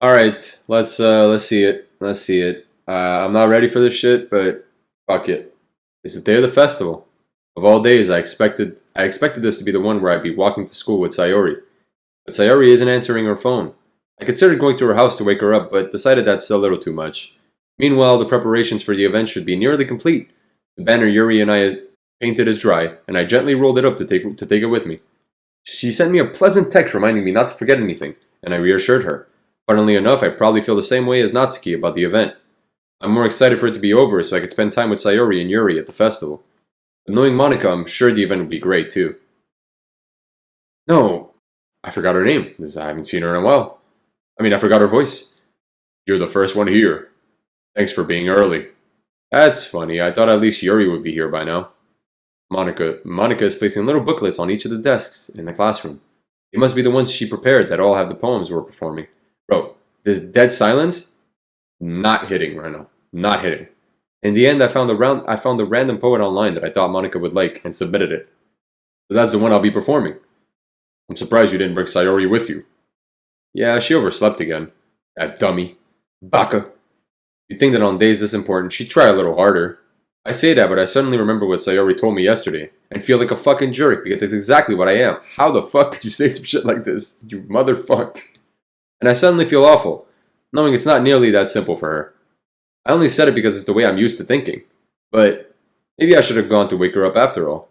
Alright, let's see it. Let's see it. I'm not ready for this shit, but fuck it. It's the day of the festival. Of all days, I expected this to be the one where I'd be walking to school with Sayori. But Sayori isn't answering her phone. I considered going to her house to wake her up, but decided that's a little too much. Meanwhile, the preparations for the event should be nearly complete. The banner Yuri and I had painted is dry, and I gently rolled it up to take it with me. She sent me a pleasant text reminding me not to forget anything, and I reassured her. Funnily enough, I probably feel the same way as Natsuki about the event. I'm more excited for it to be over so I could spend time with Sayori and Yuri at the festival. But knowing Monica, I'm sure the event would be great too. No, I forgot her name. I haven't seen her in a while. I forgot her voice. You're the first one here. Thanks for being early. That's funny. I thought at least Yuri would be here by now. Monica is placing little booklets on each of the desks in the classroom. They must be the ones she prepared that all have the poems we're performing. Bro, this dead silence, not hitting right now. Not hitting. In the end, I found a random poet online that I thought Monica would like and submitted it. So that's the one I'll be performing. I'm surprised you didn't bring Sayori with you. Yeah, she overslept again. That dummy. Baka. You'd think that on days this important, she'd try a little harder. I say that, but I suddenly remember what Sayori told me yesterday, and feel like a fucking jerk because that's exactly what I am. How the fuck could you say some shit like this, you motherfucker? And I suddenly feel awful, knowing it's not nearly that simple for her. I only said it because it's the way I'm used to thinking. But maybe I should have gone to wake her up after all.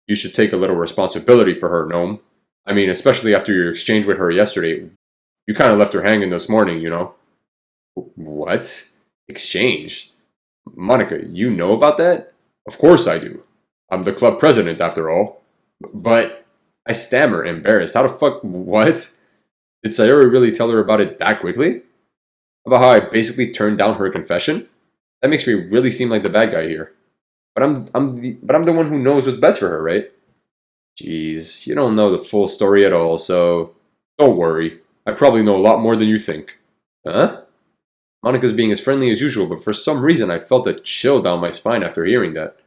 You should take a little responsibility for her, Gnome. Especially after your exchange with her yesterday. You kind of left her hanging this morning, you know. What? Exchange? Monica, you know about that? Of course I do. I'm the club president, after all. But I stammer, embarrassed. How the fuck? What? Did Sayori really tell her about it that quickly? About how I basically turned down her confession? That makes me really seem like the bad guy here. But I'm the one who knows what's best for her, right? Jeez, you don't know the full story at all, so don't worry. I probably know a lot more than you think. Huh? Monica's being as friendly as usual, but for some reason I felt a chill down my spine after hearing that.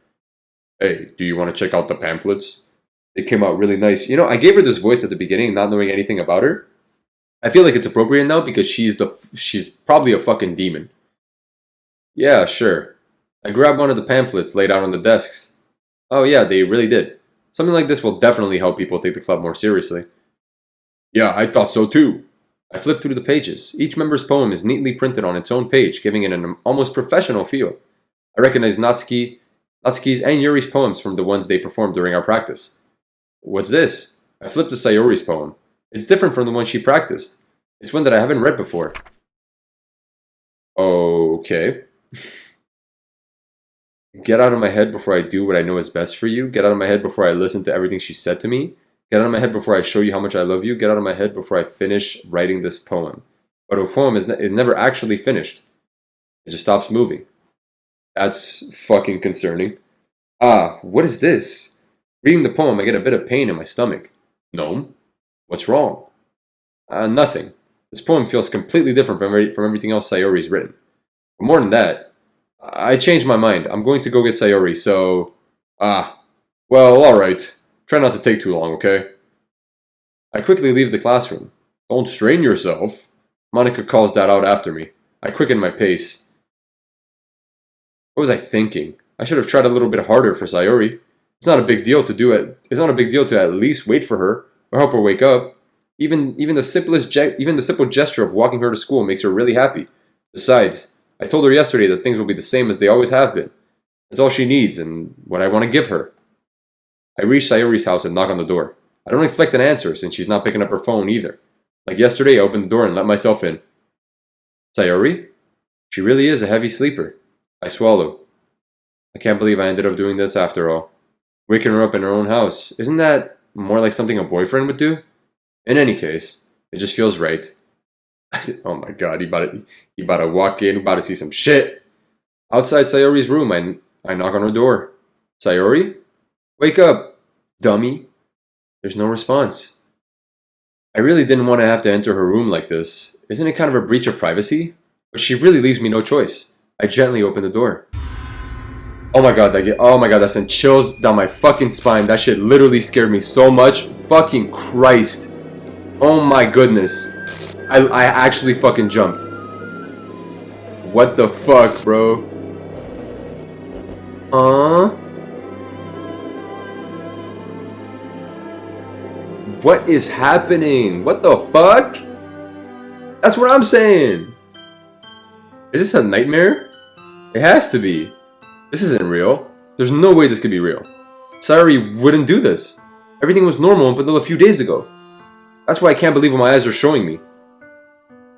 Hey, do you want to check out the pamphlets? They came out really nice. I gave her this voice at the beginning, not knowing anything about her. I feel like it's appropriate now because she's probably a fucking demon. Yeah, sure. I grabbed one of the pamphlets laid out on the desks. Oh yeah, they really did. Something like this will definitely help people take the club more seriously. Yeah, I thought so too. I flipped through the pages. Each member's poem is neatly printed on its own page, giving it an almost professional feel. I recognize Natsuki's and Yuri's poems from the ones they performed during our practice. What's this? I flipped to Sayori's poem. It's different from the one she practiced. It's one that I haven't read before. Okay. Get out of my head before I do what I know is best for you. Get out of my head before I listen to everything she said to me. Get out of my head before I show you how much I love you. Get out of my head before I finish writing this poem. But a poem is never actually finished. It just stops moving. That's fucking concerning. What is this? Reading the poem, I get a bit of pain in my stomach. Gnome? What's wrong? Nothing. This poem feels completely different from everything else Sayori's written. But more than that, I changed my mind. I'm going to go get Sayori, so... well, alright. Try not to take too long, okay? I quickly leave the classroom. Don't strain yourself. Monica calls that out after me. I quicken my pace. What was I thinking? I should have tried a little bit harder for Sayori. It's not a big deal to do it. It's not a big deal to at least wait for her or help her wake up. Even the simple gesture of walking her to school makes her really happy. Besides, I told her yesterday that things will be the same as they always have been. That's all she needs and what I want to give her. I reach Sayori's house and knock on the door. I don't expect an answer since she's not picking up her phone either. Like yesterday, I opened the door and let myself in. Sayori? She really is a heavy sleeper. I swallow. I can't believe I ended up doing this after all. Waking her up in her own house. Isn't that more like something a boyfriend would do? In any case, it just feels right. Oh my god, he about to walk in, about to see some shit. Outside Sayori's room, I knock on her door. Sayori? Wake up, dummy. There's no response. I really didn't want to have to enter her room like this. Isn't it kind of a breach of privacy? But she really leaves me no choice. I gently open the door. Oh my god, that sent chills down my fucking spine. That shit literally scared me so much. Fucking Christ. Oh my goodness. I actually fucking jumped. What the fuck, bro? What is happening? What the fuck? That's what I'm saying. Is this a nightmare? It has to be. This isn't real. There's no way this could be real. Sayori wouldn't do this. Everything was normal up until a few days ago. That's why I can't believe what my eyes are showing me.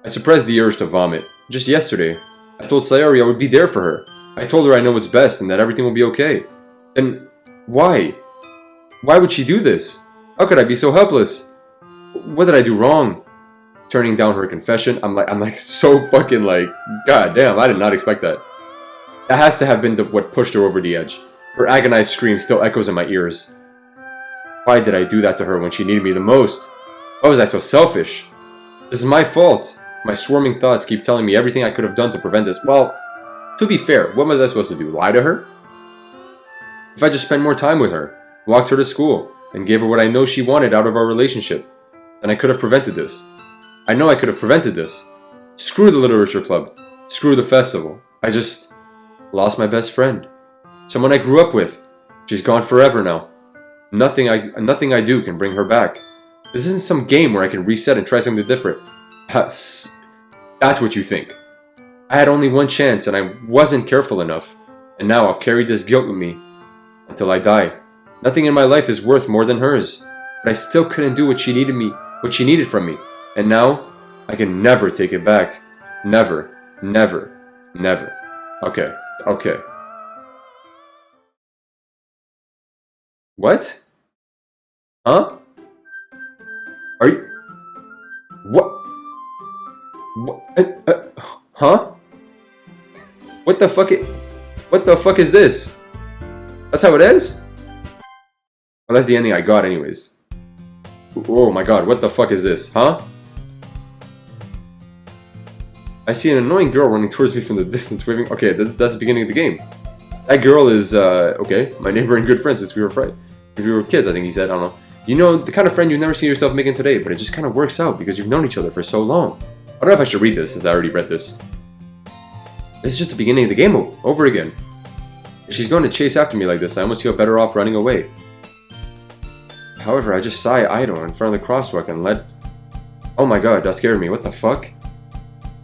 I suppressed the urge to vomit. Just yesterday, I told Sayori I would be there for her. I told her I know what's best and that everything will be okay. Then, why? Why would she do this? How could I be so helpless? What did I do wrong? Turning down her confession, I'm like so fucking like, god damn, I did not expect that. That has to have been what pushed her over the edge. Her agonized scream still echoes in my ears. Why did I do that to her when she needed me the most? Why was I so selfish? This is my fault. My swarming thoughts keep telling me everything I could have done to prevent this. Well, to be fair, what was I supposed to do? Lie to her? If I just spent more time with her, walked her to school, and gave her what I know she wanted out of our relationship, then I could have prevented this. I know I could have prevented this. Screw the literature club. Screw the festival. I just lost my best friend. Someone I grew up with. She's gone forever now. Nothing I do can bring her back. This isn't some game where I can reset and try something different. That's what you think. I had only one chance and I wasn't careful enough. And now I'll carry this guilt with me until I die. Nothing in my life is worth more than hers. But I still couldn't do what she needed from me. And now I can never take it back. Never. Never. Never. Okay. Okay. What? Huh? Are you... What? Huh? What the fuck is this? That's how it ends? Well, that's the ending I got anyways. Oh my god, what the fuck is this? Huh? I see an annoying girl running towards me from the distance waving... Okay, that's the beginning of the game. That girl is, okay, my neighbor and good friend since we were kids, I think he said, I don't know. You know, the kind of friend you never see yourself making today, but it just kind of works out because you've known each other for so long. I don't know if I should read this since I already read this. This is just the beginning of the game over again. If she's going to chase after me like this, I almost feel better off running away. However, I just sigh idle in front of the crosswalk and let... Oh my god, that scared me. What the fuck?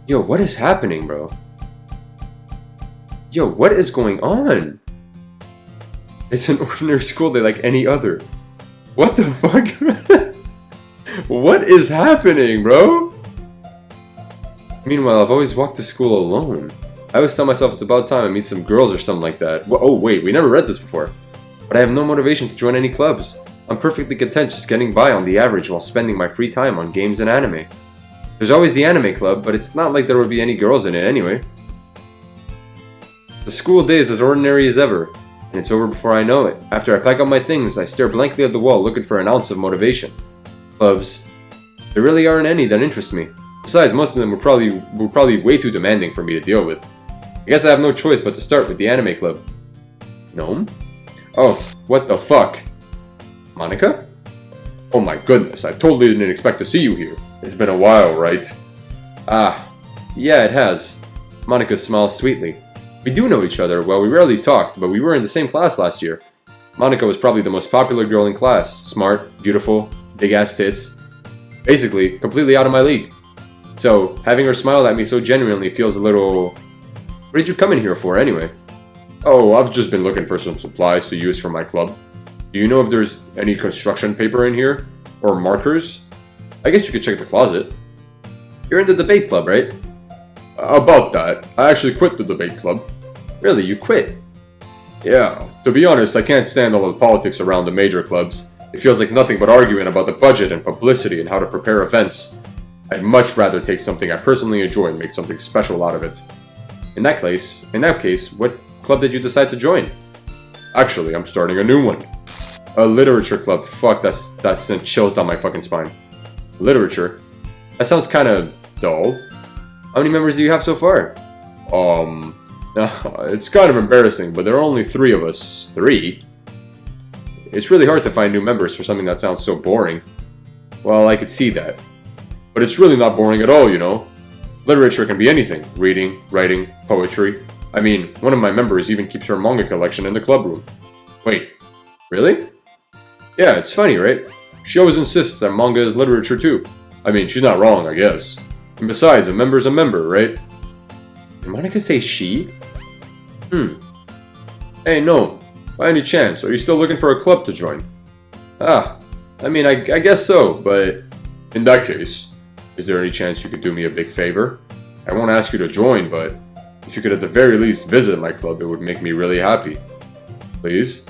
Yo, what is happening, bro? Yo, what is going on? It's an ordinary school day like any other. What the fuck? What is happening, bro? Meanwhile, I've always walked to school alone. I always tell myself it's about time I meet some girls or something like that. Oh wait, we never read this before. But I have no motivation to join any clubs. I'm perfectly content just getting by on the average while spending my free time on games and anime. There's always the anime club, but it's not like there would be any girls in it anyway. The school day is as ordinary as ever, and it's over before I know it. After I pack up my things, I stare blankly at the wall looking for an ounce of motivation. Clubs. There really aren't any that interest me. Besides, most of them were probably way too demanding for me to deal with. I guess I have no choice but to start with the anime club. Gnome? Oh, what the fuck? Monica? Oh my goodness, I totally didn't expect to see you here. It's been a while, right? Ah, yeah, it has. Monica smiles sweetly. We do know each other. Well, we rarely talked, but we were in the same class last year. Monica was probably the most popular girl in class. Smart, beautiful, big-ass tits. Basically, completely out of my league. So, having her smile at me so genuinely feels a little... What did you come in here for, anyway? Oh, I've just been looking for some supplies to use for my club. Do you know if there's any construction paper in here? Or markers? I guess you could check the closet. You're in the debate club, right? About that. I actually quit the debate club. Really, you quit? Yeah. To be honest, I can't stand all the politics around the major clubs. It feels like nothing but arguing about the budget and publicity and how to prepare events. I'd much rather take something I personally enjoy and make something special out of it. In that case, what club did you decide to join? Actually, I'm starting a new one. A literature club. Fuck, that sent chills down my fucking spine. Literature? That sounds kinda dull. How many members do you have so far? It's kind of embarrassing, but there are only 3 of us. 3? It's really hard to find new members for something that sounds so boring. Well, I could see that. But it's really not boring at all, you know? Literature can be anything. Reading, writing, poetry. I mean, one of my members even keeps her manga collection in the club room. Wait, really? Yeah, it's funny, right? She always insists that manga is literature too. I mean, she's not wrong, I guess. And besides, a member's a member, right? Did Monica say she? Hey, no. By any chance, are you still looking for a club to join? Ah, I mean, I guess so, but in that case, is there any chance you could do me a big favor? I won't ask you to join, but if you could at the very least visit my club, it would make me really happy. Please?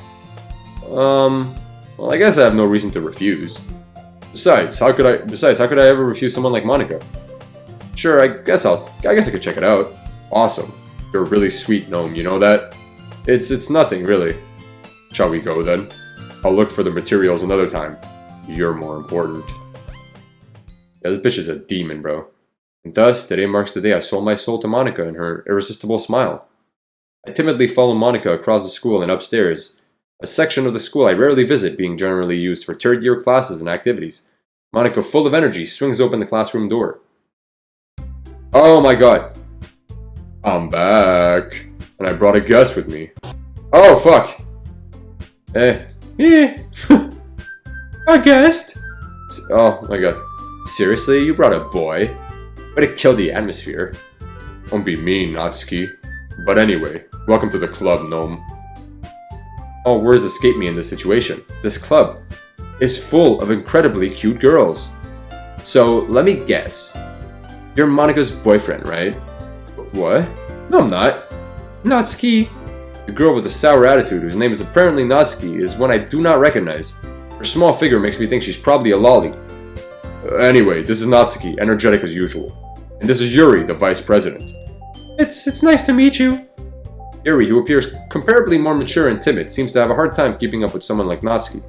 Well, I guess I have no reason to refuse. Besides, how could I ever refuse someone like Monica? Sure, I guess I could check it out. Awesome. You're a really sweet gnome, you know that? It's nothing, really. Shall we go, then? I'll look for the materials another time. You're more important. Yeah, this bitch is a demon, bro. And thus, today marks the day I sold my soul to Monica and her irresistible smile. I timidly follow Monica across the school and upstairs, a section of the school I rarely visit, being generally used for third-year classes and activities. Monica, full of energy, swings open the classroom door. Oh my god. I'm back. And I brought a guest with me. Oh, fuck. A guest? Oh my god. Seriously? You brought a boy? Way to kill the atmosphere. Don't be mean, Natsuki. But anyway, welcome to the club, gnome. All words escape me in this situation. This club is full of incredibly cute girls. So, let me guess. You're Monica's boyfriend, right? What? No, I'm not. Natsuki. The girl with the sour attitude, whose name is apparently Natsuki, is one I do not recognize. Her small figure makes me think she's probably a lolly. Anyway, this is Natsuki, energetic as usual. And this is Yuri, the vice president. It's nice to meet you. Yuri, who appears comparably more mature and timid, seems to have a hard time keeping up with someone like Natsuki.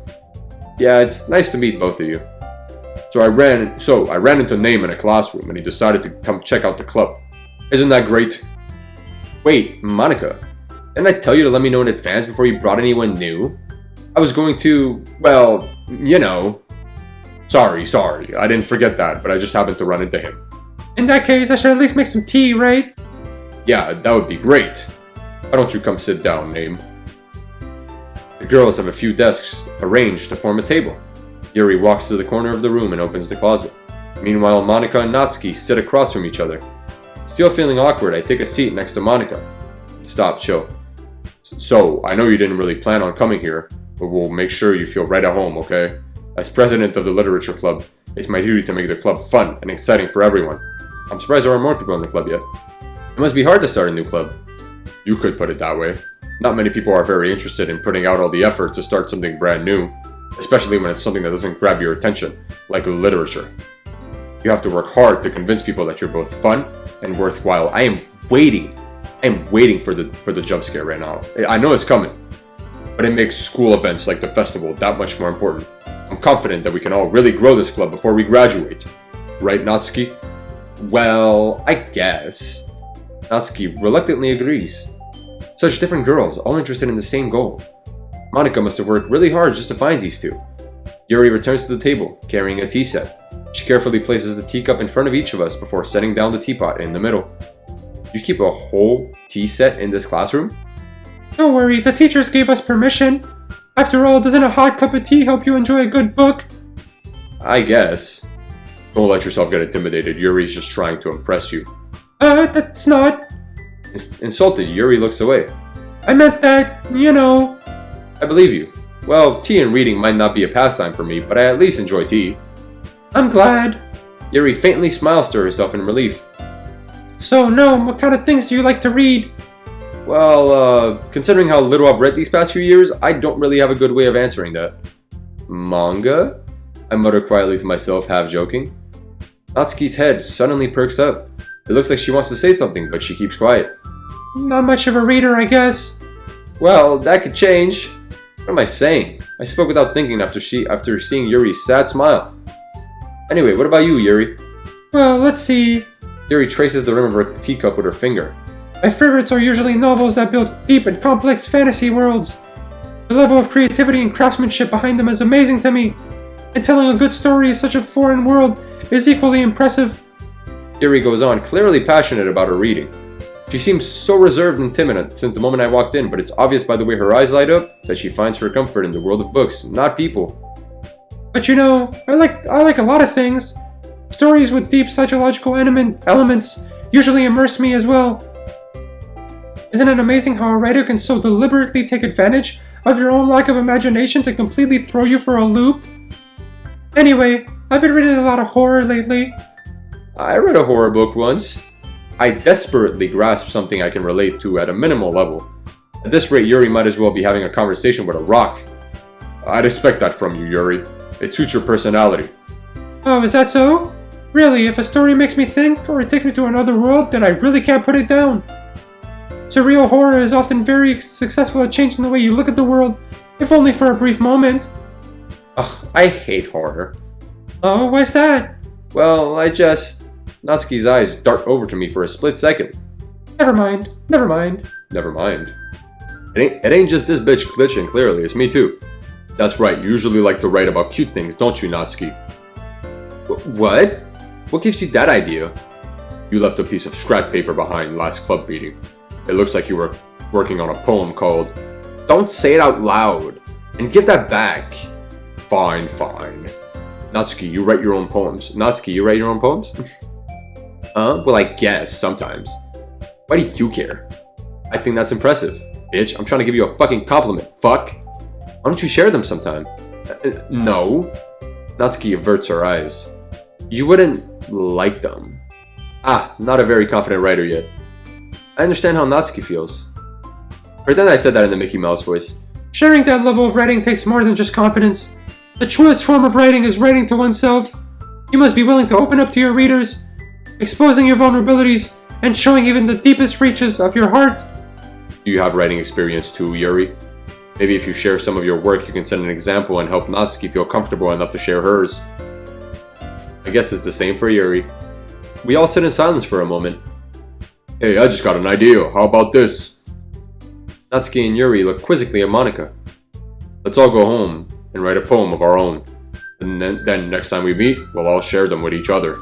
Yeah, it's nice to meet both of you. So I ran into Name in a classroom, and he decided to come check out the club. Isn't that great? Wait, Monica, didn't I tell you to let me know in advance before you brought anyone new? I was going to, well, you know. Sorry, I didn't forget that, but I just happened to run into him. In that case, I should at least make some tea, right? Yeah, that would be great. Why don't you come sit down, Name? The girls have a few desks arranged to form a table. Yuri walks to the corner of the room and opens the closet. Meanwhile, Monica and Natsuki sit across from each other. Still feeling awkward, I take a seat next to Monica. Stop, chill. So, I know you didn't really plan on coming here, but we'll make sure you feel right at home, okay? As president of the literature club, it's my duty to make the club fun and exciting for everyone. I'm surprised there aren't more people in the club yet. It must be hard to start a new club. You could put it that way. Not many people are very interested in putting out all the effort to start something brand new, especially when it's something that doesn't grab your attention, like literature. You have to work hard to convince people that you're both fun and worthwhile. I am waiting for the jump scare right now. I know it's coming, but it makes school events like the festival that much more important. I'm confident that we can all really grow this club before we graduate. Right, Natsuki? Well, I guess. Natsuki reluctantly agrees. Such different girls, all interested in the same goal. Monica must have worked really hard just to find these two. Yuri returns to the table, carrying a tea set. She carefully places the teacup in front of each of us before setting down the teapot in the middle. You keep a whole tea set in this classroom? Don't worry, the teachers gave us permission. After all, doesn't a hot cup of tea help you enjoy a good book? I guess. Don't let yourself get intimidated. Yuri's just trying to impress you. That's not... Insulted, Yuri looks away. I meant that, you know... I believe you. Well, tea and reading might not be a pastime for me, but I at least enjoy tea. I'm glad. Yuri faintly smiles to herself in relief. So, Gnome, what kind of things do you like to read? Well, considering how little I've read these past few years, I don't really have a good way of answering that. Manga? I mutter quietly to myself, half joking. Natsuki's head suddenly perks up. It looks like she wants to say something, but she keeps quiet. Not much of a reader, I guess. Well, that could change. What am I saying? I spoke without thinking after seeing Yuri's sad smile. Anyway, what about you, Yuri? Well, let's see. Yuri traces the rim of her teacup with her finger. My favorites are usually novels that build deep and complex fantasy worlds. The level of creativity and craftsmanship behind them is amazing to me. And telling a good story in such a foreign world is equally impressive. Yuri goes on, clearly passionate about her reading. She seems so reserved and timid since the moment I walked in, but it's obvious by the way her eyes light up that she finds her comfort in the world of books, not people. But you know, I like a lot of things. Stories with deep psychological elements usually immerse me as well. Isn't it amazing how a writer can so deliberately take advantage of your own lack of imagination to completely throw you for a loop? Anyway, I've been reading a lot of horror lately. I read a horror book once. I desperately grasped something I can relate to at a minimal level. At this rate, Yuri might as well be having a conversation with a rock. I'd expect that from you, Yuri. It suits your personality. Oh, is that so? Really, if a story makes me think or takes me to another world, then I really can't put it down. Surreal horror is often very successful at changing the way you look at the world, if only for a brief moment. Ugh, I hate horror. Oh, why's that? Well, Natsuki's eyes dart over to me for a split second. Never mind. Never mind. It ain't just this bitch glitching, clearly, it's me too. That's right, you usually like to write about cute things, don't you, Natsuki? What? What gives you that idea? You left a piece of scrap paper behind last club meeting. It looks like you were working on a poem called Don't Say It Out Loud, and give that back. Fine. Natsuki, you write your own poems. Well, I guess, sometimes. Why do you care? I think that's impressive. Bitch, I'm trying to give you a fucking compliment. Fuck. Why don't you share them sometime? No. Natsuki averts her eyes. You wouldn't like them. Not a very confident writer yet. I understand how Natsuki feels. Pretend I said that in the Mickey Mouse voice. Sharing that level of writing takes more than just confidence. The truest form of writing is writing to oneself. You must be willing to open up to your readers, exposing your vulnerabilities, and showing even the deepest reaches of your heart. Do you have writing experience too, Yuri? Maybe if you share some of your work, you can set an example and help Natsuki feel comfortable enough to share hers. I guess it's the same for Yuri. We all sit in silence for a moment. Hey, I just got an idea. How about this? Natsuki and Yuri look quizzically at Monika. Let's all go home and write a poem of our own. And then next time we meet, we'll all share them with each other.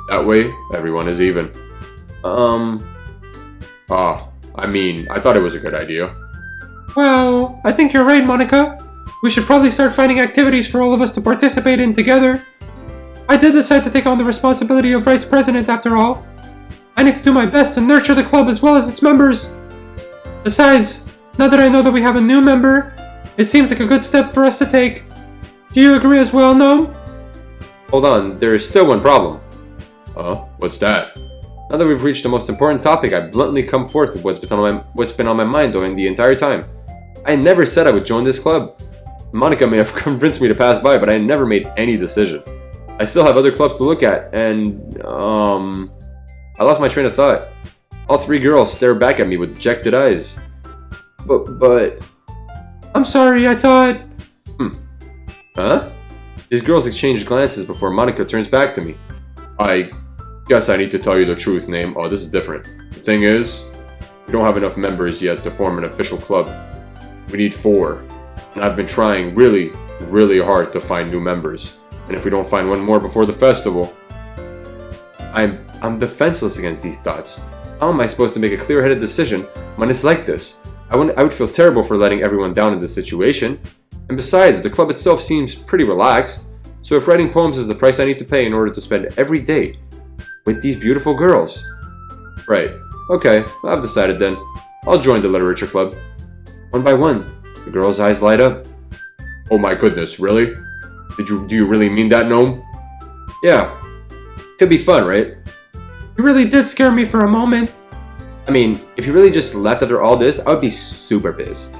That way, everyone is even. I thought it was a good idea. Well, I think you're right, Monika. We should probably start finding activities for all of us to participate in together. I did decide to take on the responsibility of vice president after all. I need to do my best to nurture the club as well as its members. Besides, now that I know that we have a new member, it seems like a good step for us to take. Do you agree as well, Gnome? Hold on, there is still one problem. What's that? Now that we've reached the most important topic, I bluntly come forth with what's been on my mind during the entire time. I never said I would join this club. Monika may have convinced me to pass by, but I never made any decision. I still have other clubs to look at, and, I lost my train of thought. All three girls stare back at me with dejected eyes. But... I'm sorry, I thought... Huh? These girls exchange glances before Monika turns back to me. I guess I need to tell you the truth, Name. Oh, this is different. The thing is, we don't have enough members yet to form an official club. We need 4. And I've been trying really, really hard to find new members. And if we don't find one more before the festival... I'm defenseless against these thoughts. How am I supposed to make a clear-headed decision when it's like this? I would feel terrible for letting everyone down in this situation. And besides, the club itself seems pretty relaxed. So if writing poems is the price I need to pay in order to spend every day with these beautiful girls... Right. Okay, I've decided then. I'll join the literature club. One by one, the girl's eyes light up. Oh my goodness, really? Do you really mean that, Gnome? Yeah. Could be fun, right? You really did scare me for a moment. I mean, if you really just left after all this, I would be super pissed.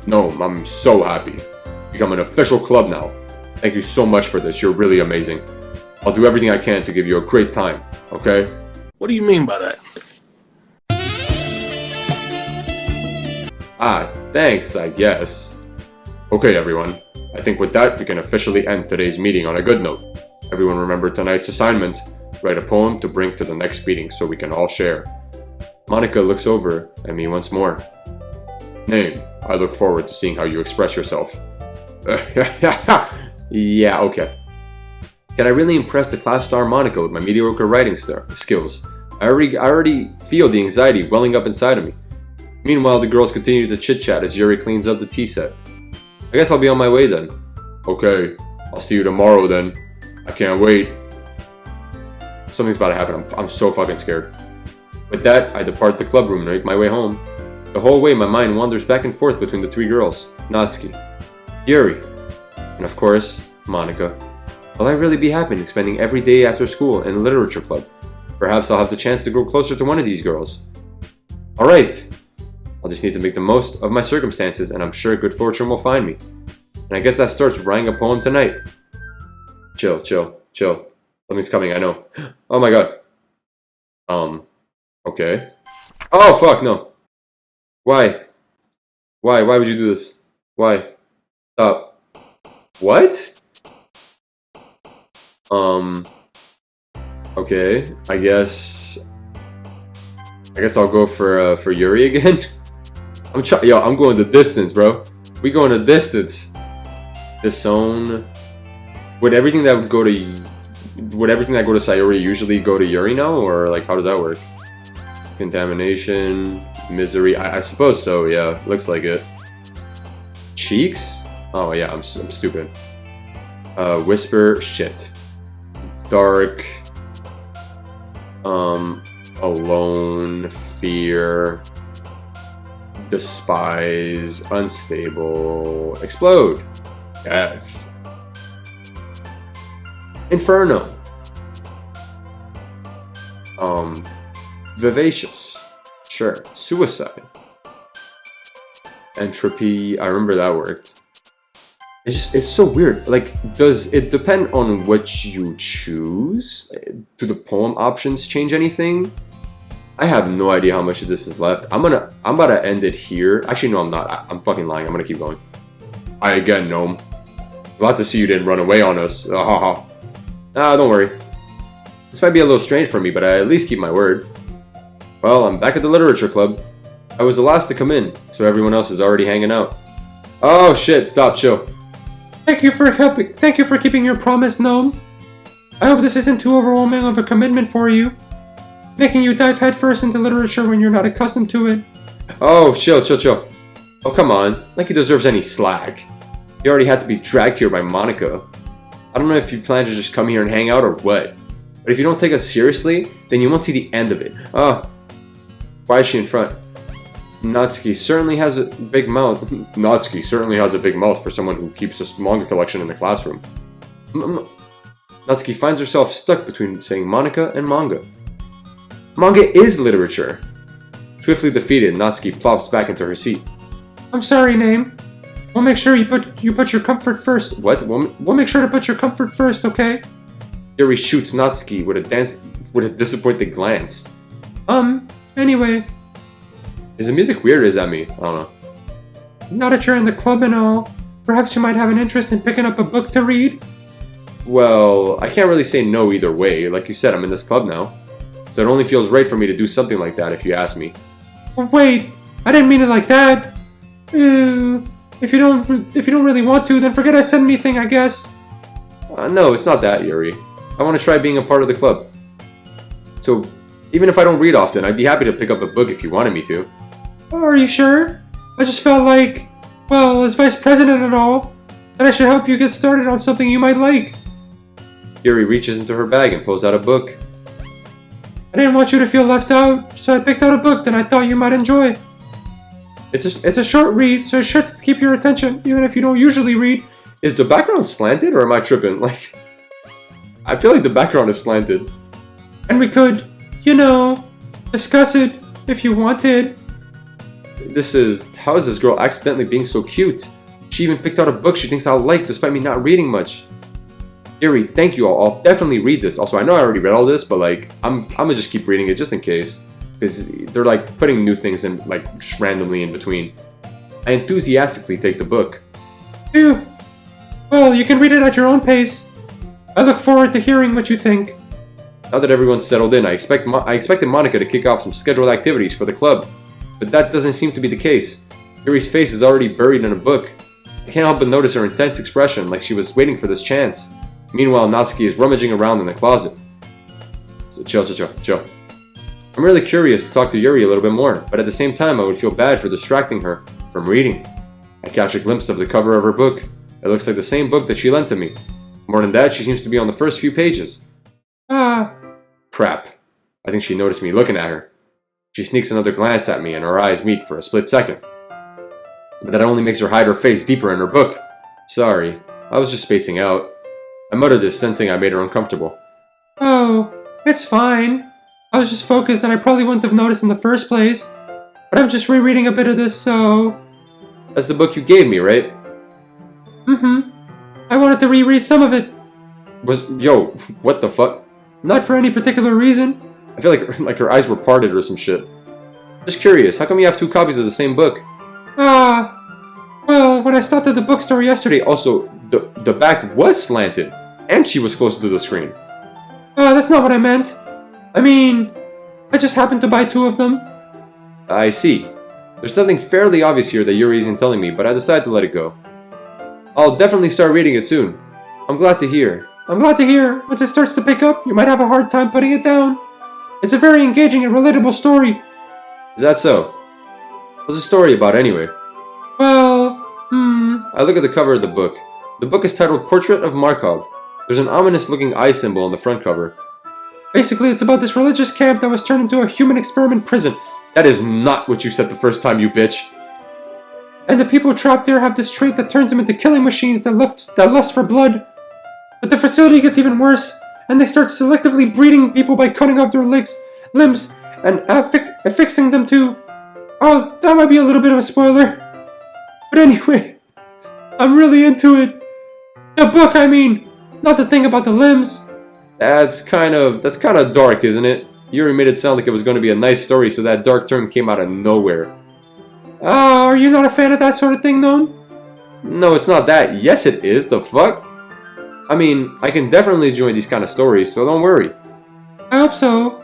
Gnome, I'm so happy. Become an official club now. Thank you so much for this, you're really amazing. I'll do everything I can to give you a great time, okay? What do you mean by that? Thanks, I guess. Okay, everyone. I think with that, we can officially end today's meeting on a good note. Everyone remember tonight's assignment. Write a poem to bring to the next meeting so we can all share. Monika looks over at me once more. Name, I look forward to seeing how you express yourself. Yeah, okay. Can I really impress the class star Monica with my mediocre writing skills? I already feel the anxiety welling up inside of me. Meanwhile, the girls continue to chit-chat as Yuri cleans up the tea set. I guess I'll be on my way then. Okay, I'll see you tomorrow then. I can't wait. Something's about to happen. I'm so fucking scared. With that, I depart the club room and make my way home. The whole way, my mind wanders back and forth between the three girls, Natsuki, Yuri, and of course, Monica. Will I really be happy spending every day after school in a literature club? Perhaps I'll have the chance to grow closer to one of these girls. Alright, I'll just need to make the most of my circumstances and I'm sure good fortune will find me. And I guess that starts writing a poem tonight. Chill. Something's coming, I know. Oh my god. Okay. Oh fuck, no. Why? Why would you do this? Why? Stop. What? Okay, I guess I'll go for Yuri again. I'm going the distance, bro. We going the distance. Disown. Would everything that go to Sayori usually go to Yuri now, or like how does that work? Contamination, misery. I suppose so. Yeah, looks like it. Cheeks. Oh yeah, I'm stupid. Whisper. Shit. Dark. Alone. Fear. Despise. Unstable. Explode. Death. Inferno. Vivacious. Sure. Suicide. Entropy. I remember that worked. It's so weird. Like, does it depend on what you choose? Do the poem options change anything? I have no idea how much of this is left. I'm about to end it here. Actually, no, I'm not. I'm fucking lying. I'm gonna keep going. Hi again, Gnome. Glad to see you didn't run away on us. Don't worry. This might be a little strange for me, but I at least keep my word. Well, I'm back at the literature club. I was the last to come in, so everyone else is already hanging out. Oh shit, stop, chill. Thank you for keeping your promise, Gnome. I hope this isn't too overwhelming of a commitment for you, making you dive headfirst into literature when you're not accustomed to it. Oh, chill. Oh, come on. Like he deserves any slack. He already had to be dragged here by Monica. I don't know if you plan to just come here and hang out or what, but if you don't take us seriously, then you won't see the end of it. Why is she in front? Natsuki certainly has a big mouth. Natsuki certainly has a big mouth for someone who keeps a manga collection in the classroom. Natsuki finds herself stuck between saying Monica and manga. Manga is literature. Swiftly defeated, Natsuki plops back into her seat. I'm sorry, Name. We'll make sure you put your comfort first. What? We'll make sure to put your comfort first, okay? Yuri shoots Natsuki with a disappointed glance. Anyway. Is the music weird or is that me? I don't know. Now that you're in the club and all, perhaps you might have an interest in picking up a book to read? Well, I can't really say no either way. Like you said, I'm in this club now. So it only feels right for me to do something like that if you ask me. Well, wait, I didn't mean it like that. If you don't really want to, then forget I said anything, I guess. No, it's not that, Yuri. I want to try being a part of the club. So, even if I don't read often, I'd be happy to pick up a book if you wanted me to. Are you sure? I just felt like, well, as vice president and all, that I should help you get started on something you might like. Yuri reaches into her bag and pulls out a book. I didn't want you to feel left out, so I picked out a book that I thought you might enjoy. It's a short read, so it's sure to keep your attention, even if you don't usually read. Is the background slanted or am I tripping? Like, I feel like the background is slanted. And we could, discuss it if you wanted. How is this girl accidentally being so cute? She even picked out a book she thinks I'll like despite me not reading much. Yuri, thank you. I'll definitely read this. Also, I know I already read all this, but like, I'm gonna just keep reading it just in case. Because they're like putting new things in, like, just randomly in between. I enthusiastically take the book. Phew. Well, you can read it at your own pace. I look forward to hearing what you think. Now that everyone's settled in, I expected Monica to kick off some scheduled activities for the club. But that doesn't seem to be the case. Yuri's face is already buried in a book. I can't help but notice her intense expression, like she was waiting for this chance. Meanwhile, Natsuki is rummaging around in the closet. So chill. I'm really curious to talk to Yuri a little bit more, but at the same time I would feel bad for distracting her from reading. I catch a glimpse of the cover of her book. It looks like the same book that she lent to me. More than that, she seems to be on the first few pages. Crap. I think she noticed me looking at her. She sneaks another glance at me and our eyes meet for a split second. But that only makes her hide her face deeper in her book. Sorry, I was just spacing out. I muttered this, sensing I made her uncomfortable. Oh, it's fine. I was just focused and I probably wouldn't have noticed in the first place. But I'm just rereading a bit of this, so... That's the book you gave me, right? I wanted to reread some of it. Yo, what the fuck? Not for any particular reason. I feel like her eyes were parted or some shit. Just curious, how come you have 2 copies of the same book? Well, when I stopped at the bookstore yesterday... Also, the back was slanted, and she was closer to the screen. That's not what I meant. I mean, I just happened to buy 2 of them. I see. There's nothing fairly obvious here that Yuri isn't telling me, but I decided to let it go. I'll definitely start reading it soon. I'm glad to hear. I'm glad to hear. Once it starts to pick up, you might have a hard time putting it down. It's a very engaging and relatable story. Is that so? What's the story about anyway? Well, I look at the cover of the book. The book is titled Portrait of Markov. There's an ominous-looking eye symbol on the front cover. Basically, it's about this religious camp that was turned into a human experiment prison. That is not what you said the first time, you bitch. And the people trapped there have this trait that turns them into killing machines that lust for blood. But the facility gets even worse, and they start selectively breeding people by cutting off their limbs and affixing them to... Oh, that might be a little bit of a spoiler. But anyway, I'm really into it. The book, I mean, not the thing about the limbs. That's kind of dark, isn't it? Yuri made it sound like it was going to be a nice story, so that dark turn came out of nowhere. Are you not a fan of that sort of thing, though? No, it's not that. Yes, it is. The fuck? I mean, I can definitely enjoy these kind of stories, so don't worry. I hope so.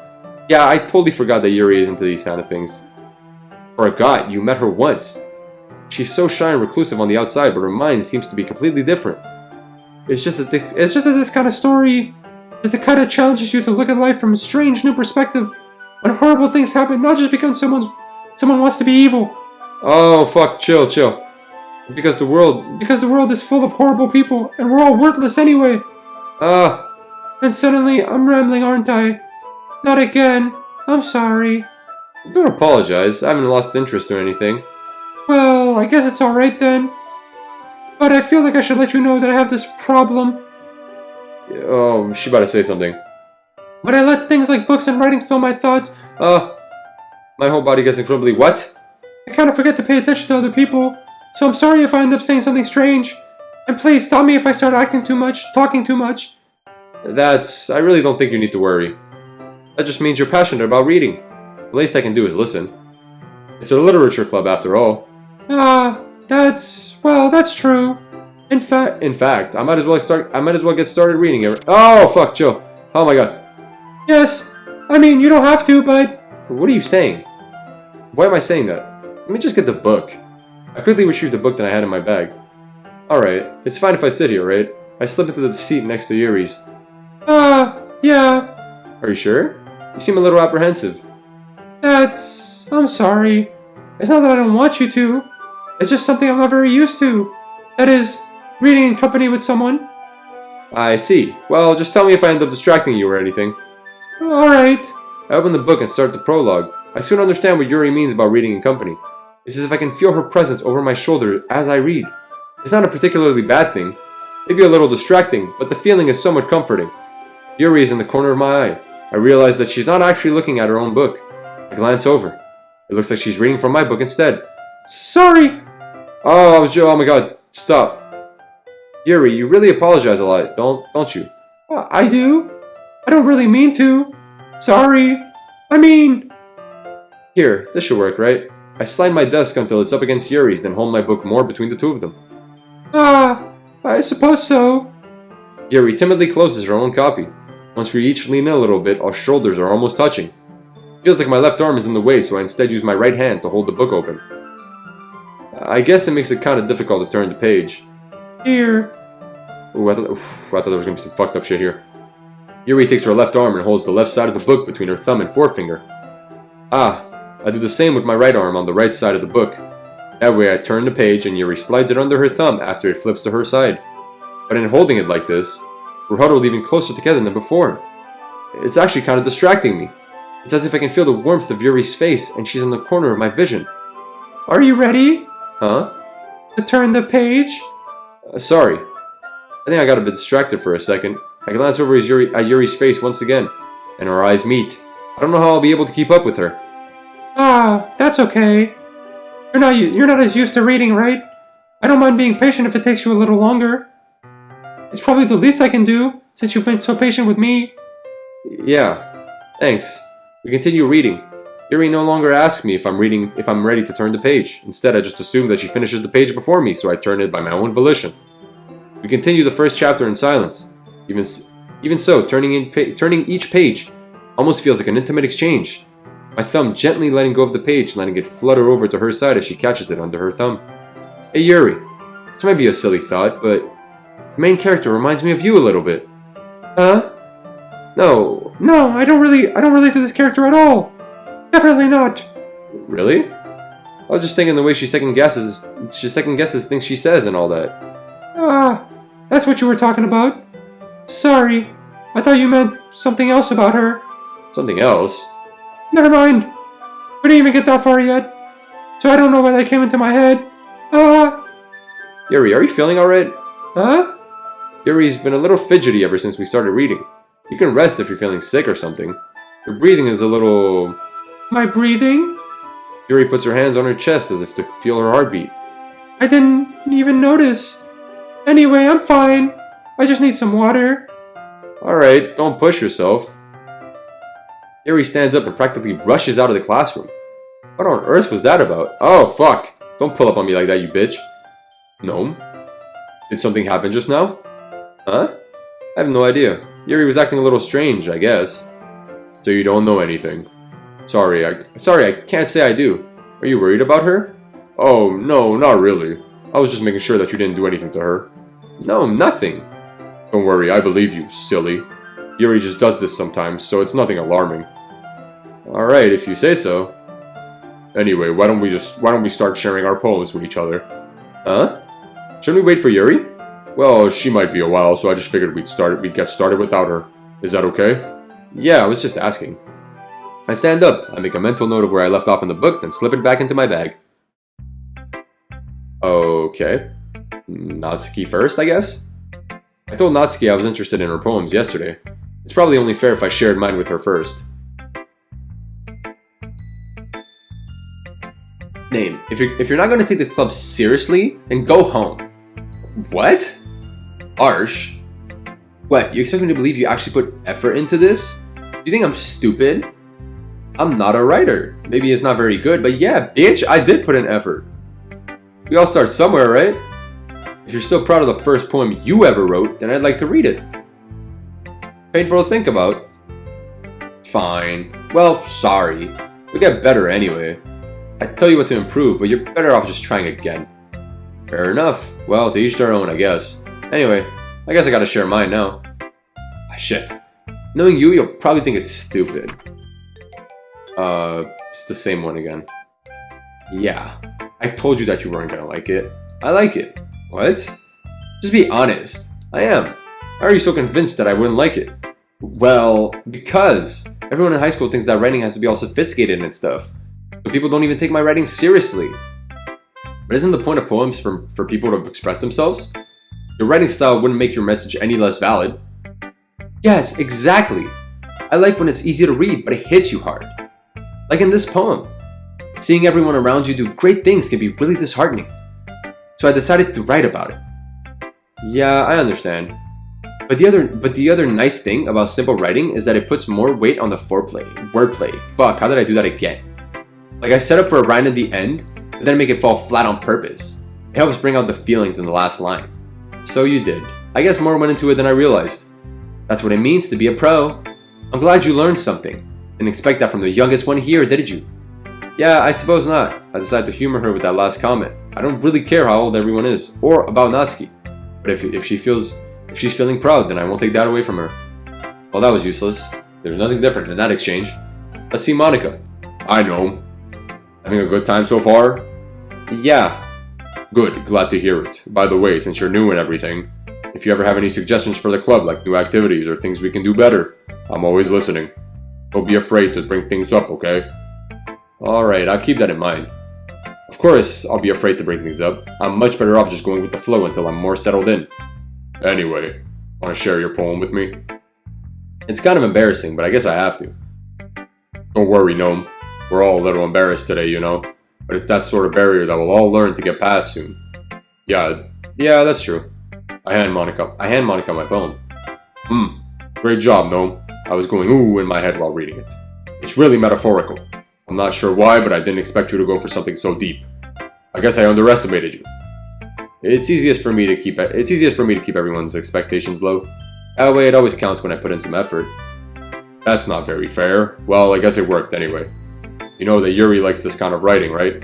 Yeah, I totally forgot that Yuri is into these kind of things. Forgot you met her once. She's so shy and reclusive on the outside, but her mind seems to be completely different. It's just that this kind of story is the kind that challenges you to look at life from a strange new perspective. When horrible things happen, not just because someone wants to be evil. Oh fuck, chill. Because the world is full of horrible people, and we're all worthless anyway. And suddenly, I'm rambling, aren't I? Not again. I'm sorry. Don't apologize. I haven't lost interest or anything. Well, I guess it's alright then. But I feel like I should let you know that I have this problem. Oh, she about to say something. When I let things like books and writing fill my thoughts, my whole body gets incredibly what? I kind of forget to pay attention to other people. So I'm sorry if I end up saying something strange. And please stop me if I start acting too much, talking too much. I really don't think you need to worry. That just means you're passionate about reading. The least I can do is listen. It's a literature club after all. That's true. In fact, I might as well get started reading it. Oh fuck, Joe. Oh my god. Yes. I mean, you don't have to, but... What are you saying? Why am I saying that? Let me just get the book. I quickly retrieved the book that I had in my bag. Alright, it's fine if I sit here, right? I slip into the seat next to Yuri's. Yeah. Are you sure? You seem a little apprehensive. I'm sorry. It's not that I don't want you to. It's just something I'm not very used to. That is, reading in company with someone. I see. Well, just tell me if I end up distracting you or anything. Alright. I open the book and start the prologue. I soon understand what Yuri means about reading in company. It's as if I can feel her presence over my shoulder as I read. It's not a particularly bad thing. Maybe a little distracting, but the feeling is somewhat comforting. Yuri is in the corner of my eye. I realize that she's not actually looking at her own book. I glance over. It looks like she's reading from my book instead. Sorry! Oh my god, stop. Yuri, you really apologize a lot, don't you? I do. I don't really mean to. Sorry. I mean... Here, this should work, right? I slide my desk until it's up against Yuri's, then hold my book more between the two of them. I suppose so. Yuri timidly closes her own copy. Once we each lean in a little bit, our shoulders are almost touching. It feels like my left arm is in the way, so I instead use my right hand to hold the book open. I guess it makes it kind of difficult to turn the page. Here. Ooh, I thought there was going to be some fucked up shit here. Yuri takes her left arm and holds the left side of the book between her thumb and forefinger. Ah, I do the same with my right arm on the right side of the book. That way I turn the page and Yuri slides it under her thumb after it flips to her side. But in holding it like this, we're huddled even closer together than before. It's actually kind of distracting me. It's as if I can feel the warmth of Yuri's face and she's in the corner of my vision. Are you ready? Huh? To turn the page? Sorry. I think I got a bit distracted for a second. I glance over at Yuri's face once again, and our eyes meet. I don't know how I'll be able to keep up with her. Ah, that's okay. You're not as used to reading, right? I don't mind being patient if it takes you a little longer. It's probably the least I can do, since you've been so patient with me. Yeah, thanks. We continue reading. Yuri no longer asks me if I'm ready to turn the page. Instead, I just assume that she finishes the page before me, so I turn it by my own volition. We continue the first chapter in silence. Even so, turning each page almost feels like an intimate exchange. My thumb gently letting go of the page, letting it flutter over to her side as she catches it under her thumb. Hey Yuri, this might be a silly thought, but the main character reminds me of you a little bit. Huh? No. No, I don't relate to this character at all. Definitely not. Really? I was just thinking the way she second guesses things she says and all that. Ah, that's what you were talking about. Sorry, I thought you meant something else about her. Something else? Never mind. We didn't even get that far yet, so I don't know why that came into my head. Yuri, are you feeling alright? Huh? Yuri's been a little fidgety ever since we started reading. You can rest if you're feeling sick or something. Your breathing is a little... My breathing? Yuri puts her hands on her chest as if to feel her heartbeat. I didn't even notice. Anyway, I'm fine. I just need some water. Alright, don't push yourself. Yuri stands up and practically rushes out of the classroom. What on earth was that about? Oh, fuck. Don't pull up on me like that, you bitch. No. Did something happen just now? Huh? I have no idea. Yuri was acting a little strange, I guess. So you don't know anything. Sorry, I can't say I do. Are you worried about her? Oh, no, not really. I was just making sure that you didn't do anything to her. No, nothing. Don't worry, I believe you, silly. Yuri just does this sometimes, so it's nothing alarming. Alright, if you say so. Anyway, why don't we start sharing our poems with each other? Huh? Shouldn't we wait for Yuri? Well, she might be a while, so I just figured we'd get started without her. Is that okay? Yeah, I was just asking. I stand up, I make a mental note of where I left off in the book, then slip it back into my bag. Okay. Natsuki first, I guess? I told Natsuki I was interested in her poems yesterday. It's probably only fair if I shared mine with her first. Name. If you're not going to take this club seriously, then go home. What? Harsh. What, you expect me to believe you actually put effort into this? Do you think I'm stupid? I'm not a writer. Maybe it's not very good, but yeah, bitch, I did put in effort. We all start somewhere, right? If you're still proud of the first poem you ever wrote, then I'd like to read it. Painful to think about. Fine. Well, sorry. You'll get better anyway. I'd tell you what to improve, but you're better off just trying again. Fair enough. Well, to each their own, I guess. Anyway, I guess I gotta share mine now. Ah, shit. Knowing you'll probably think it's stupid. It's the same one again. Yeah. I told you that you weren't gonna like it. I like it. What? Just be honest. I am. Why are you so convinced that I wouldn't like it? Well, because everyone in high school thinks that writing has to be all sophisticated and stuff. So people don't even take my writing seriously. But isn't the point of poems for people to express themselves? Your writing style wouldn't make your message any less valid. Yes, exactly. I like when it's easy to read, but it hits you hard. Like in this poem. Seeing everyone around you do great things can be really disheartening. So I decided to write about it. Yeah, I understand. But the other nice thing about simple writing is that it puts more weight on the wordplay. Fuck, how did I do that again? Like I set up for a rhyme at the end, but then make it fall flat on purpose. It helps bring out the feelings in the last line. So you did. I guess more went into it than I realized. That's what it means to be a pro. I'm glad you learned something. Didn't expect that from the youngest one here, did you? Yeah, I suppose not. I decided to humor her with that last comment. I don't really care how old everyone is, or about Natsuki. But if she's feeling proud, then I won't take that away from her. Well, that was useless. There's nothing different in that exchange. Let's see Monica. I know. Having a good time so far? Yeah. Good, glad to hear it. By the way, since you're new and everything, if you ever have any suggestions for the club, like new activities or things we can do better, I'm always listening. Don't be afraid to bring things up, okay? Alright, I'll keep that in mind. Of course, I'll be afraid to bring things up. I'm much better off just going with the flow until I'm more settled in. Anyway, want to share your poem with me? It's kind of embarrassing, but I guess I have to. Don't worry, Gnome. We're all a little embarrassed today, you know? But it's that sort of barrier that we'll all learn to get past soon. Yeah, that's true. I hand Monica my poem. Great job, Gnome. I was going ooh in my head while reading it. It's really metaphorical. I'm not sure why, but I didn't expect you to go for something so deep. I guess I underestimated you. It's easiest for me to keep everyone's expectations low. That way it always counts when I put in some effort. That's not very fair. Well, I guess it worked anyway. You know that Yuri likes this kind of writing, right?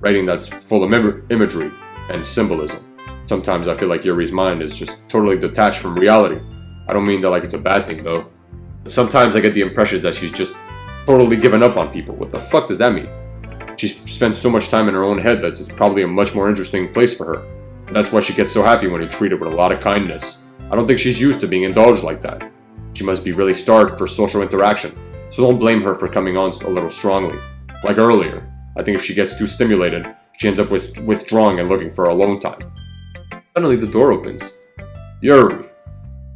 Writing that's full of imagery and symbolism. Sometimes I feel like Yuri's mind is just totally detached from reality. I don't mean that like it's a bad thing though. But sometimes I get the impression that she's just totally given up on people. What the fuck does that mean? She's spent so much time in her own head that it's probably a much more interesting place for her. And that's why she gets so happy when you treat her with a lot of kindness. I don't think she's used to being indulged like that. She must be really starved for social interaction. So don't blame her for coming on a little strongly. Like earlier, I think if she gets too stimulated, she ends up withdrawing and looking for alone time. Suddenly the door opens. Yuri.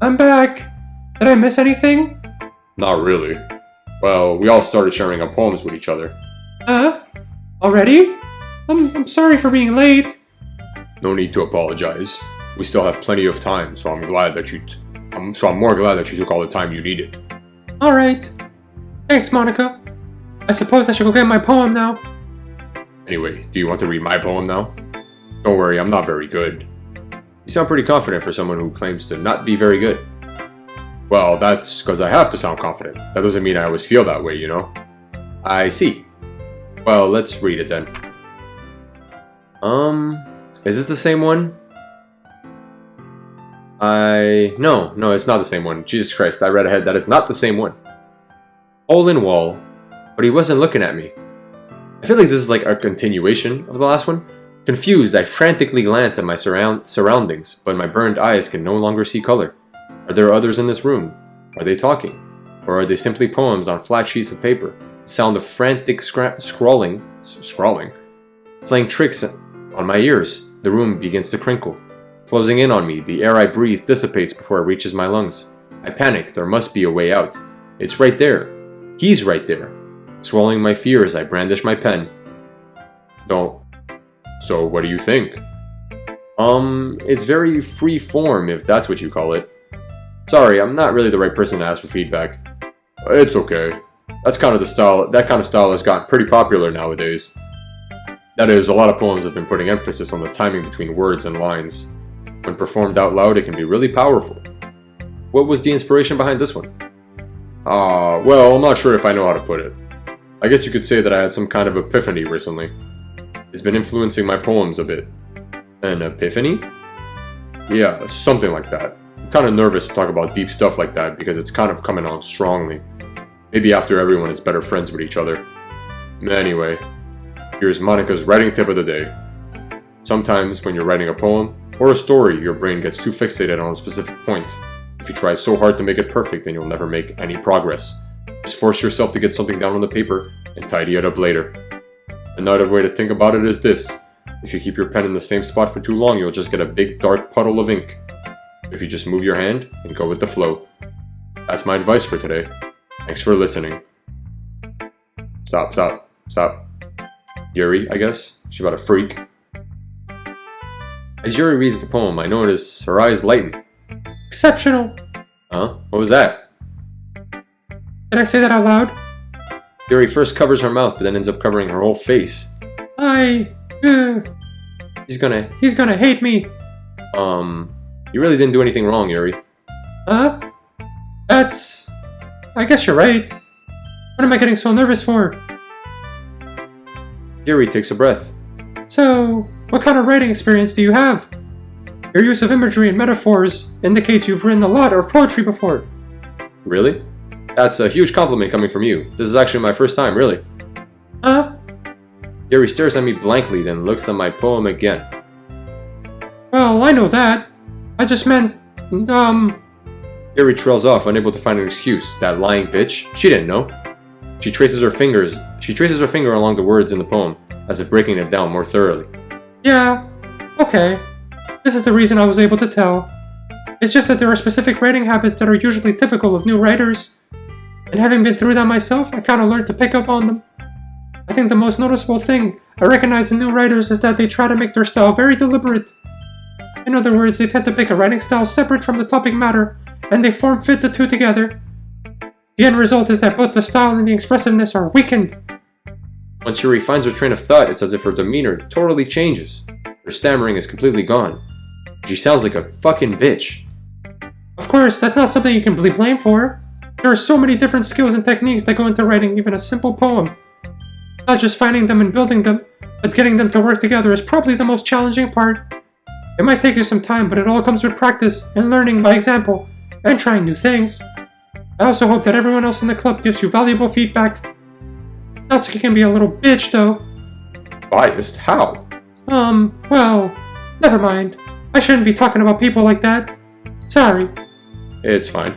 I'm back. Did I miss anything? Not really. Well, we all started sharing our poems with each other. Already? I'm sorry for being late. No need to apologize. We still have plenty of time, so I'm more glad that you took all the time you needed. Alright. Thanks, Monica. I suppose I should go get my poem now. Anyway, do you want to read my poem now? Don't worry, I'm not very good. You sound pretty confident for someone who claims to not be very good. Well, that's because I have to sound confident. That doesn't mean I always feel that way, you know? I see. Well, let's read it then. Is this the same one? No, it's not the same one. Jesus Christ, I read ahead. That is not the same one. Hole in wall, but he wasn't looking at me. I feel like this is like a continuation of the last one. Confused, I frantically glance at my surroundings, but my burned eyes can no longer see color. Are there others in this room? Are they talking? Or are they simply poems on flat sheets of paper? The sound of frantic scrawling, playing tricks on my ears. The room begins to crinkle. Closing in on me, the air I breathe dissipates before it reaches my lungs. I panic, there must be a way out. It's right there. He's right there. Swallowing my fears, I brandish my pen. So what do you think? It's very free form, if that's what you call it. Sorry, I'm not really the right person to ask for feedback. It's okay. That kind of style has gotten pretty popular nowadays. That is, a lot of poems have been putting emphasis on the timing between words and lines. When performed out loud, it can be really powerful. What was the inspiration behind this one? Well, I'm not sure if I know how to put it. I guess you could say that I had some kind of epiphany recently. It's been influencing my poems a bit. An epiphany? Yeah, something like that. I'm kind of nervous to talk about deep stuff like that because it's kind of coming on strongly. Maybe after everyone is better friends with each other. Anyway, here's Monica's writing tip of the day. Sometimes when you're writing a poem or a story, your brain gets too fixated on a specific point. If you try so hard to make it perfect, then you'll never make any progress. Just force yourself to get something down on the paper and tidy it up later. Another way to think about it is this. If you keep your pen in the same spot for too long, you'll just get a big dark puddle of ink. If you just move your hand and go with the flow. That's my advice for today. Thanks for listening. Stop. Yuri, I guess? She's about a freak. As Yuri reads the poem, I notice her eyes lighten. Exceptional! Huh? What was that? Did I say that out loud? Yuri first covers her mouth, but then ends up covering her whole face. He's gonna hate me. You really didn't do anything wrong, Yuri. I guess you're right. What am I getting so nervous for? Yuri takes a breath. So, What kind of writing experience do you have? Your use of imagery and metaphors indicates you've written a lot of poetry before. Really? That's a huge compliment coming from you. This is actually my first time, really. Huh? Yuri stares at me blankly, then looks at my poem again. Well, I know that. I just meant, Yuri trails off, unable to find an excuse. That lying bitch. She didn't know. She traces her finger along the words in the poem, as if breaking it down more thoroughly. Yeah, okay. This is the reason I was able to tell. It's just that there are specific writing habits that are usually typical of new writers. And having been through that myself, I kinda learned to pick up on them. I think the most noticeable thing I recognize in new writers is that they try to make their style very deliberate. In other words, they tend to pick a writing style separate from the topic matter, and they form-fit the two together. The end result is that both the style and the expressiveness are weakened. Once Yuri finds her train of thought, it's as if her demeanor totally changes. Her stammering is completely gone. She sounds like a fucking bitch. Of course, that's not something you can be blamed for. There are so many different skills and techniques that go into writing even a simple poem. Not just finding them and building them, but getting them to work together is probably the most challenging part. It might take you some time, but it all comes with practice and learning by example, and trying new things. I also hope that everyone else in the club gives you valuable feedback. Natsuki can be a little bitch, though. Biased? How? Well, never mind. I shouldn't be talking about people like that. Sorry. It's fine.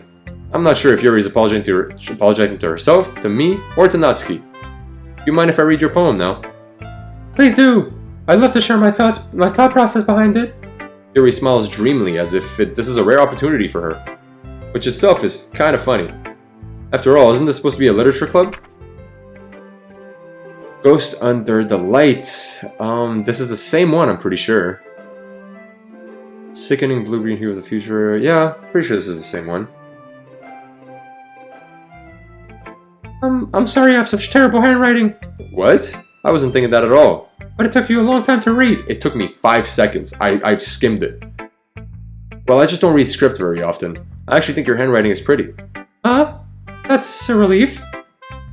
I'm not sure if Yuri's apologizing to herself, to me, or to Natsuki. Do you mind if I read your poem now? Please do. I'd love to share my thought process behind it. Yuri smiles dreamily as if this is a rare opportunity for her, which itself is kind of funny. After all, isn't this supposed to be a literature club? Ghost Under the Light. This is the same one, I'm pretty sure. Sickening blue-green hue of the future. Yeah, pretty sure this is the same one. I'm sorry I have such terrible handwriting. What? I wasn't thinking that at all. But it took you a long time to read. It took me 5 seconds. I've skimmed it. Well, I just don't read script very often. I actually think your handwriting is pretty. Huh? That's a relief.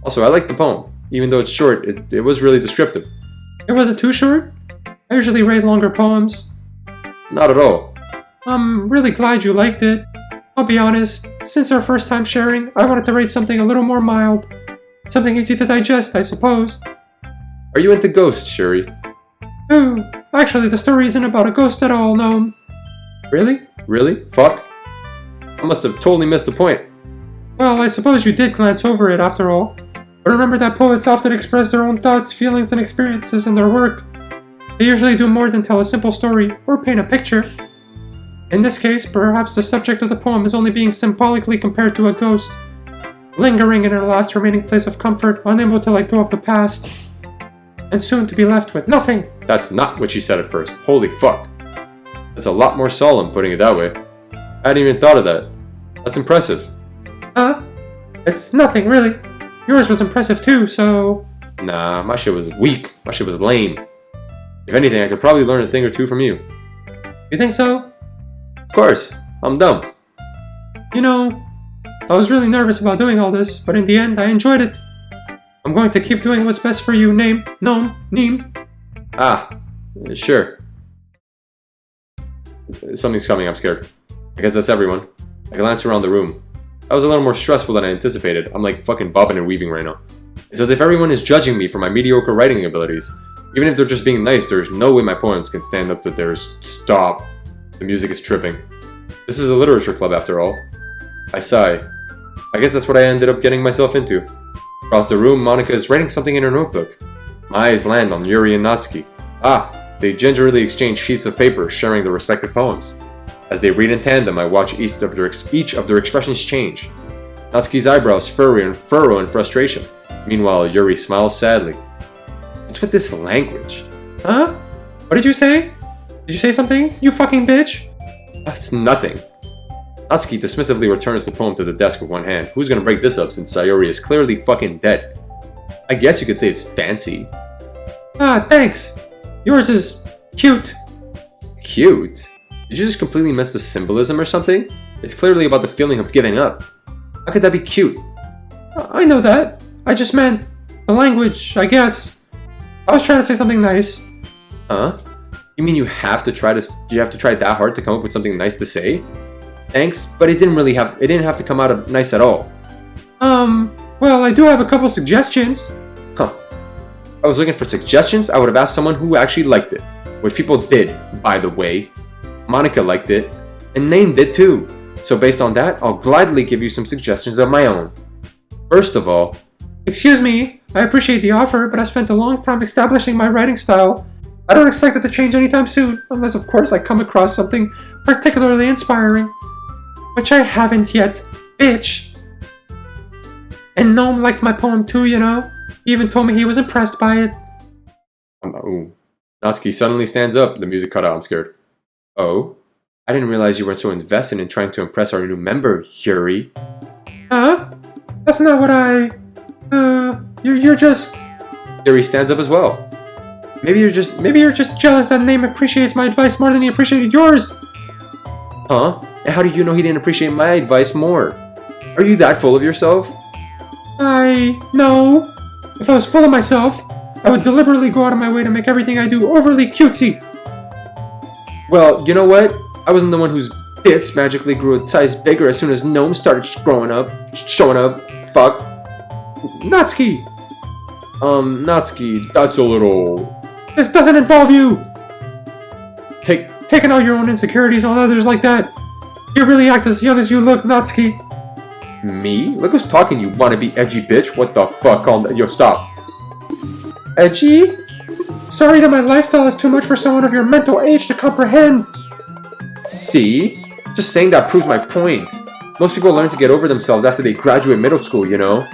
Also, I like the poem. Even though it's short, it was really descriptive. It wasn't too short? I usually write longer poems. Not at all. I'm really glad you liked it. I'll be honest, since our first time sharing, I wanted to write something a little more mild. Something easy to digest, I suppose. Are you into ghosts, Yuri? Ooh, actually the story isn't about a ghost at all, no. Really? Really? Fuck? I must have totally missed the point. Well, I suppose you did glance over it after all. But remember that poets often express their own thoughts, feelings, and experiences in their work. They usually do more than tell a simple story or paint a picture. In this case, perhaps the subject of the poem is only being symbolically compared to a ghost, lingering in her last remaining place of comfort, unable to let go of the past, and soon to be left with nothing. That's not what she said at first. Holy fuck. That's a lot more solemn, putting it that way. I hadn't even thought of that. That's impressive. Huh? It's nothing, really. Yours was impressive too, so... Nah, my shit was weak. My shit was lame. If anything, I could probably learn a thing or two from you. You think so? Of course. I'm dumb. You know, I was really nervous about doing all this, but in the end, I enjoyed it. I'm going to keep doing what's best for you, Neem. Ah, sure. Something's coming, I'm scared. I guess that's everyone. I glance around the room. That was a little more stressful than I anticipated. I'm like fucking bobbing and weaving right now. It's as if everyone is judging me for my mediocre writing abilities. Even if they're just being nice, there's no way my poems can stand up to theirs. Stop. The music is tripping. This is a literature club after all. I sigh. I guess that's what I ended up getting myself into. Across the room, Monica is writing something in her notebook. My eyes land on Yuri and Natsuki. Ah, they gingerly exchange sheets of paper, sharing their respective poems. As they read in tandem, I watch each of their expressions change. Natsuki's eyebrows furrow in frustration. Meanwhile, Yuri smiles sadly. What's with this language? Huh? What did you say? Did you say something? You fucking bitch? That's nothing. Natsuki dismissively returns the poem to the desk with one hand. Who's gonna break this up since Sayori is clearly fucking dead? I guess you could say it's fancy. Ah, thanks. Yours is cute. Cute? Did you just completely miss the symbolism or something? It's clearly about the feeling of giving up. How could that be cute? I know that. I just meant the language, I guess. I was trying to say something nice. Huh? You mean you have to try that hard to come up with something nice to say? Thanks, but it didn't have to come out nice at all. Well, I do have a couple suggestions. Huh. If I was looking for suggestions, I would have asked someone who actually liked it. Which people did, by the way. Monica liked it, and Nain did too. So based on that, I'll gladly give you some suggestions of my own. First of all, excuse me, I appreciate the offer, but I spent a long time establishing my writing style. I don't expect it to change anytime soon, unless of course I come across something particularly inspiring. Which I haven't yet, bitch. And Gnome liked my poem too, you know? He even told me he was impressed by it. Ooh. Natsuki suddenly stands up. The music cut out. I'm scared. Oh? I didn't realize you weren't so invested in trying to impress our new member, Yuri. Huh? That's not what I... You're just... Yuri stands up as well. Maybe you're just jealous that Name appreciates my advice more than he appreciated yours. Huh? And how do you know he didn't appreciate my advice more? Are you that full of yourself? No. If I was full of myself, I would deliberately go out of my way to make everything I do overly cutesy. Well, you know what? I wasn't the one whose bits magically grew a size bigger as soon as Gnome started showing up. Fuck. Natsuki! Natsuki, that's a little... This doesn't involve you! Taking out your own insecurities on others like that. You really act as young as you look, Natsuki. Me? Look who's talking, you wannabe edgy bitch. What the fuck? Yo, stop. Edgy? Sorry that my lifestyle is too much for someone of your mental age to comprehend. See? Just saying that proves my point. Most people learn to get over themselves after they graduate middle school, you know?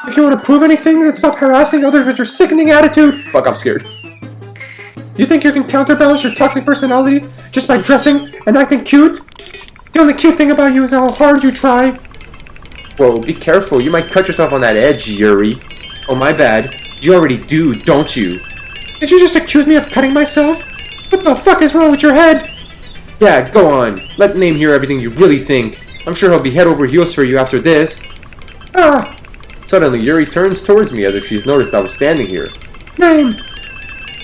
If you want to prove anything, then stop harassing others with your sickening attitude. Fuck, I'm scared. You think you can counterbalance your toxic personality just by dressing and acting cute? The only cute thing about you is how hard you try. Whoa, be careful. You might cut yourself on that edge, Yuri. Oh, my bad. You already do, don't you? Did you just accuse me of cutting myself? What the fuck is wrong with your head? Yeah, go on. Let Name hear everything you really think. I'm sure he'll be head over heels for you after this. Ah! Suddenly, Yuri turns towards me as if she's noticed I was standing here. Name!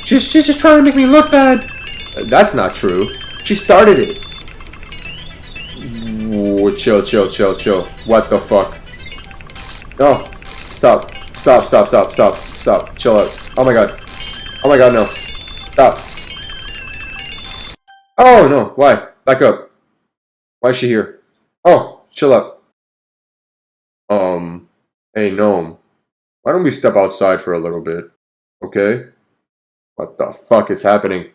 She's just trying to make me look bad. That's not true. She started it. Whoa, chill. What the fuck? Oh, stop. Chill out. Oh my god, no. Stop. Oh no, why? Back up. Why is she here? Oh, chill up. Hey Gnome. Why don't we step outside for a little bit? Okay? What the fuck is happening?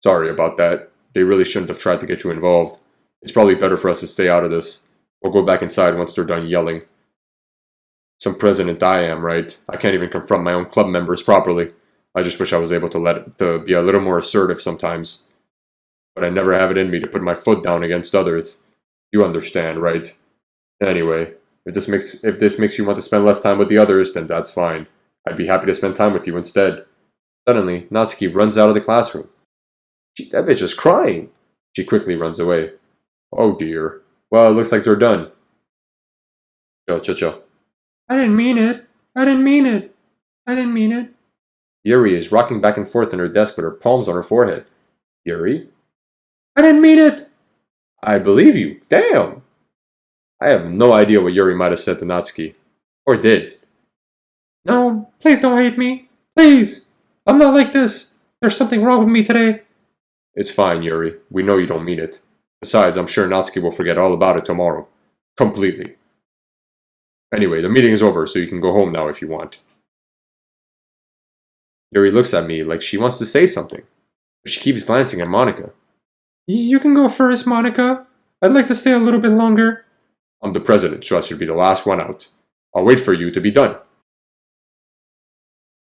Sorry about that. They really shouldn't have tried to get you involved. It's probably better for us to stay out of this. We'll go back inside once they're done yelling. Some president I am, right? I can't even confront my own club members properly. I just wish I was able to be a little more assertive sometimes. But I never have it in me to put my foot down against others. You understand, right? Anyway, if this makes you want to spend less time with the others, then that's fine. I'd be happy to spend time with you instead. Suddenly, Natsuki runs out of the classroom. That bitch is crying. She quickly runs away. Oh dear. Well, it looks like they're done. Chill. I didn't mean it. Yuri is rocking back and forth in her desk with her palms on her forehead. Yuri? I didn't mean it. I believe you. Damn. I have no idea what Yuri might have said to Natsuki. Or did. No, please don't hate me. Please. I'm not like this. There's something wrong with me today. It's fine, Yuri. We know you don't mean it. Besides, I'm sure Natsuki will forget all about it tomorrow. Completely. Anyway, the meeting is over, so you can go home now if you want. Yuri looks at me like she wants to say something, but she keeps glancing at Monica. You can go first, Monica. I'd like to stay a little bit longer. I'm the president, so I should be the last one out. I'll wait for you to be done.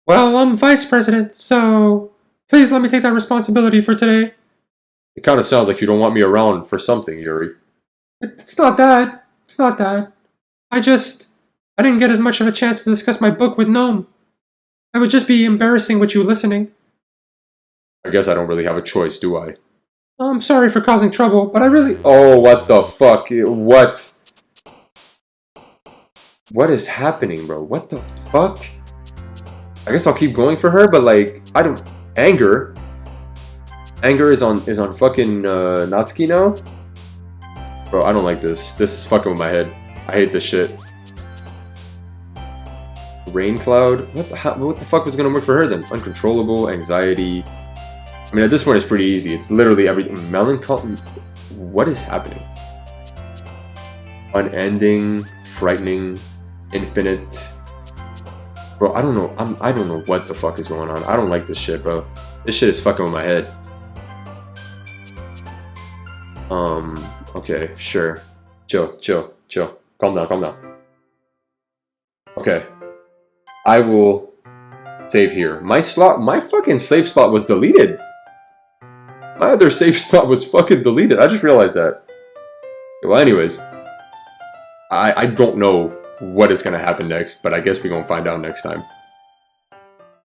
Well, I'm vice president, so please let me take that responsibility for today. It kind of sounds like you don't want me around for something, Yuri. It's not that. I didn't get as much of a chance to discuss my book with Gnome. It would just be embarrassing with you listening. I guess I don't really have a choice, do I? I'm sorry for causing trouble, but I really... Oh, what the fuck? What? What is happening, bro? What the fuck? I guess I'll keep going for her, but like, I don't... Anger? Anger is on fucking Natsuki now? Bro, I don't like this. This is fucking with my head. I hate this shit. Rain Cloud? What the fuck was gonna work for her then? Uncontrollable, anxiety. I mean, at this point it's pretty easy. It's literally everything. Melancholy. What is happening? Unending, frightening, infinite. Bro, I don't know. I don't know what the fuck is going on. I don't like this shit, bro. This shit is fucking with my head. Okay, sure. Chill. Calm down. Okay. I will save here. My fucking save slot was deleted. My other save slot was fucking deleted. I just realized that. Well, anyways. I don't know what is gonna happen next, but I guess we're gonna find out next time.